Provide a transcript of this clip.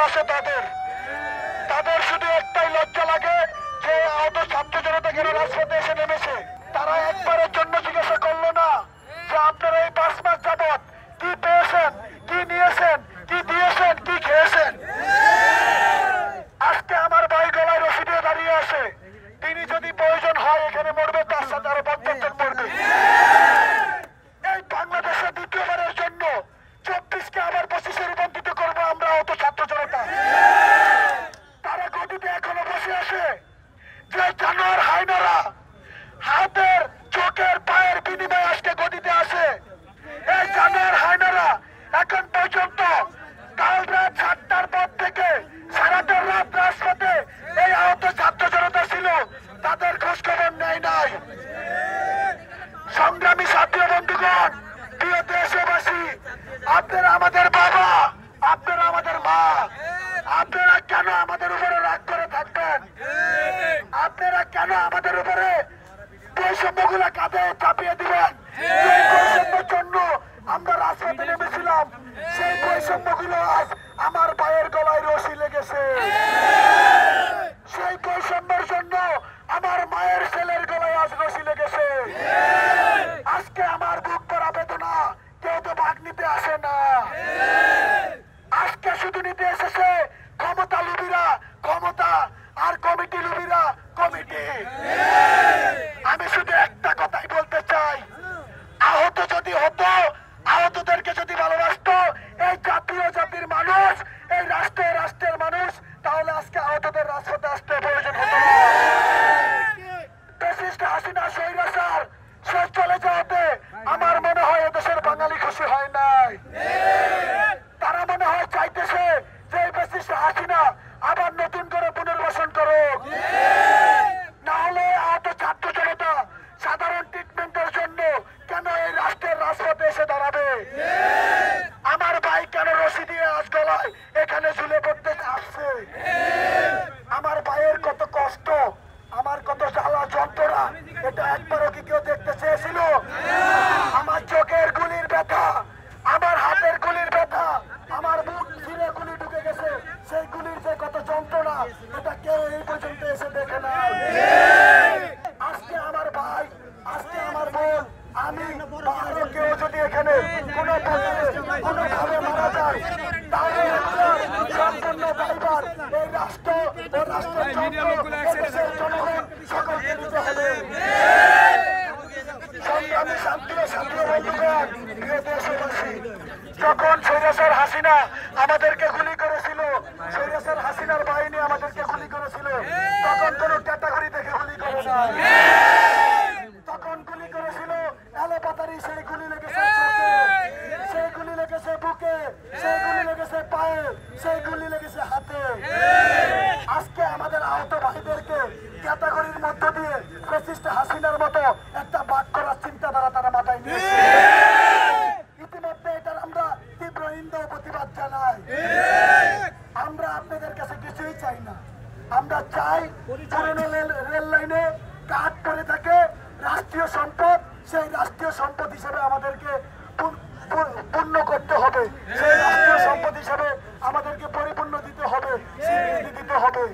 আছে তাদের তাদের শুধু একটাই লজ্জা লাগে যে আহত ছাত্র জনতা কেন রাজপথে এসে নেমেছে। তারা একবারের জন্য জিজ্ঞাসা করলো না যে আপনারা এই 5 মাস যাবৎ কি পেয়েছেন, কি নিয়েছেন, কি দিয়েছেন, কি খেয়েছেন। আজকে আমার ভাই গলায় রশি দিয়ে দাঁড়িয়ে আছে, তিনি যদি প্রয়োজন হয় এখানে মরবে, তার সাথে আরো 50 জন মরবে। এই বাংলাদেশে দ্বিতীয়বারের জন্য 24-কে আবার 25-এ রূপান্তরিত করবো আমরা আহত ছাত্র জনতা। তারা গদিতে এখনো বসে আছে, যে জানোয়ার হায়নারা হাতের চোখের পায়ের বিনিময়ে আজকে গদিতে আছে। এই জানোয়ার হায়নারা এখন পর্যন্ত কাল রাত 7টার পর থেকে সারাটা রাত রাজপথে এই আহত ছাত্র জনতা ছিল, তাদের খোঁজ খবর নেয় নাই। সংগ্রামী ছাত্র বন্ধুগণ, প্রিয় দেশবাসী, আপনারা আমাদের বাবা, আপনারা আমাদের মা, আপনারা কেন আমাদের উপরে রাগ করে থাকবেন? আপনারা কেন আমাদের উপরে বৈষম্যগুলো কাঁধে চাপিয়ে দিবেন? যে বৈষম্যের জন্য আমরা রাজপথে নেমেছিলাম, সেই বৈষম্যগুলো আজ আমার পায়ের গলায় রশি লেগেছে। সেই বৈষম্যের জন্য আমার মায়ের ছেলের গলায় আজ রশি লেগেছে। আজকে আমার বুক ভরা বেদনা, কেউ তো ভাগ নিতে আসে না। আজকে শুধু নিতে এসেছে ক্ষমতা লুবিরা ক্ষমতা, আর কমিটি লুবিরা কমিটি। আমি শুধু একটা কথাই বলতে চাই, আহত যদি হতো, আহতদেরকে যদি ভালোবাসতো এই জাতীয় জাতির মানুষ, এই রাষ্ট্রের মানুষ, তাহলে আজকে আহতদের রাজপথে আসতে প্রয়োজন হতো না। ফ্যাসিস্ট হাসিনা স্বৈরাচার শেষ চলে যাওয়াতে আমার মনে হয় এদেশের বাঙালি খুশি হয় নাই। তারা মনে হয় চাইতেছে যে এই ফ্যাসিস্ট হাসিনা আবার নতুন করে পুনর্বাসন করুক। না হলে আহত ছাত্র জনতা সাধারণ ট্রিটমেন্টের জন্য কেন এই রাষ্ট্রের রাজপথে এসে দাঁড়াবে? আমার ভাই কেন রশি দিয়ে আজ গলায় এখানে ঝুলে পড়তে আসছে? আমার ভাইয়ের কত কষ্ট, আমার কত জ্বালা যন্ত্রণা, এটা একবারও কি কেউ দেখতে চেয়েছিল? আমার চোখের গুলির ব্যথা, আমার হাতের গুলির ব্যথা, আমার বুক ছিঁড়ে গুলি ঢুকে গেছে, সেই গুলির যে কত যন্ত্রণা, এটা কেউ এই পর্যন্ত এসে দেখে না। আজকে আমার ভাই, আজকে আমার বোন, আমি আরো কেউ যদি এখানে কোনোভাবে মারা যায়, তাহলে সম্পূর্ণ দায়ভার এই রাষ্ট্র ও রাষ্ট্রের দেশের জনগণ সকলকে নিতে হবে। সংগ্রামী শান্তি বন্ধুগণ, প্রিয় দেশবাসী, যখন স্বৈরাচার হাসিনা আমাদেরকে গুলি করেছিল, স্বৈরাচার হাসিনার বাহিনী আমাদেরকে গুলি করেছিল, তখন কোন ক্যাটাগরি দেখে গুলি করে না। তখন গুলি করেছিল এলোপাতারি, সেই গুলি লেগেছে চোখে, সেই গুলি লেগেছে বুকে, সেই গুলি লেগেছে পায়ে, সেই গুলি লেগেছে হাতে। আজকে আমাদের আহত ভাইদেরকে ক্যাটাগরির মধ্য দিয়ে ফ্যাসিস্ট হাসিনার মতো একটা বাদ করার চিন্তাধারা তারা মাথায় নিয়েছে। ইতিমধ্যে এটার আমরা তীব্র নিন্দা ও প্রতিবাদ জানাই। আমরা আপনাদের কাছে কিছুই চাই না, আমরা চাই পুরনো রেল লাইনে কাঠ পড়ে থাকে রাষ্ট্রীয় সম্পদ, সেই রাষ্ট্রীয় সম্পদ হিসেবে আমাদেরকে পূর্ণ করতে হবে, সেই রাষ্ট্রীয় সম্পদ হিসেবে আমাদেরকে পরিপূর্ণ দিতে হবে, স্বীকৃতি দিতে হবে।